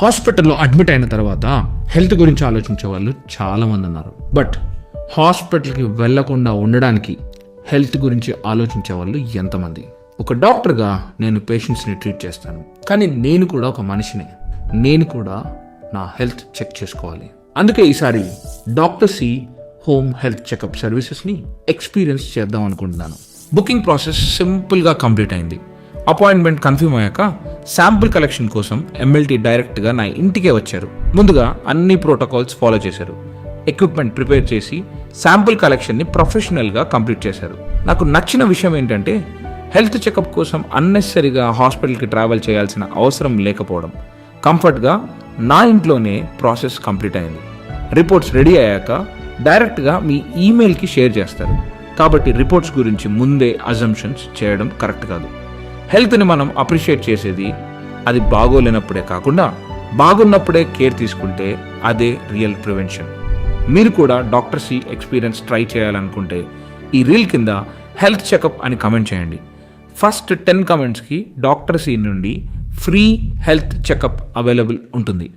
హాస్పిటల్లో అడ్మిట్ అయిన తర్వాత హెల్త్ గురించి ఆలోచించే వాళ్ళు చాలామంది ఉన్నారు. బట్ హాస్పిటల్కి వెళ్లకుండా ఉండడానికి హెల్త్ గురించి ఆలోచించే వాళ్ళు ఎంతమంది? ఒక డాక్టర్గా నేను పేషెంట్స్ని ట్రీట్ చేస్తాను, కానీ నేను కూడా ఒక మనిషిని. నేను కూడా నా హెల్త్ చెక్ చేసుకోవాలి. అందుకే ఈసారి doctor C home health checkup సర్వీసెస్ని ఎక్స్పీరియన్స్ చేద్దాం అనుకుంటున్నాను. బుకింగ్ ప్రాసెస్ సింపుల్గా కంప్లీట్ అయింది. అపాయింట్మెంట్ కన్ఫర్మ్ అయ్యాక శాంపుల్ కలెక్షన్ కోసం MLT డైరెక్ట్గా నా ఇంటికే వచ్చారు. ముందుగా అన్ని ప్రోటోకాల్స్ ఫాలో చేశారు. ఎక్విప్మెంట్ ప్రిపేర్ చేసి శాంపుల్ కలెక్షన్ని ప్రొఫెషనల్గా కంప్లీట్ చేశారు. నాకు నచ్చిన విషయం ఏంటంటే హెల్త్ చెకప్ కోసం అన్నెసరీగా హాస్పిటల్కి ట్రావెల్ చేయాల్సిన అవసరం లేకపోవడం. కంఫర్ట్గా నా ఇంట్లోనే ప్రాసెస్ కంప్లీట్ అయింది. రిపోర్ట్స్ రెడీ అయ్యాక డైరెక్ట్గా మీ ఈమెయిల్కి షేర్ చేస్తారు. కాబట్టి రిపోర్ట్స్ గురించి ముందే అజంప్షన్స్ చేయడం కరెక్ట్ కాదు. హెల్త్ని మనం అప్రిషియేట్ చేసేది అది బాగోలేనప్పుడే కాకుండా బాగున్నప్పుడే కేర్ తీసుకుంటే అదే రియల్ ప్రివెన్షన్. మీరు కూడా డాక్టర్ సి ఎక్స్పీరియన్స్ ట్రై చేయాలనుకుంటే ఈ రీల్ కింద హెల్త్ చెకప్ అని కమెంట్ చేయండి. ఫస్ట్ 10 కమెంట్స్కి డాక్టర్ సి నుండి ఫ్రీ హెల్త్ చెకప్ అవైలబుల్ ఉంటుంది.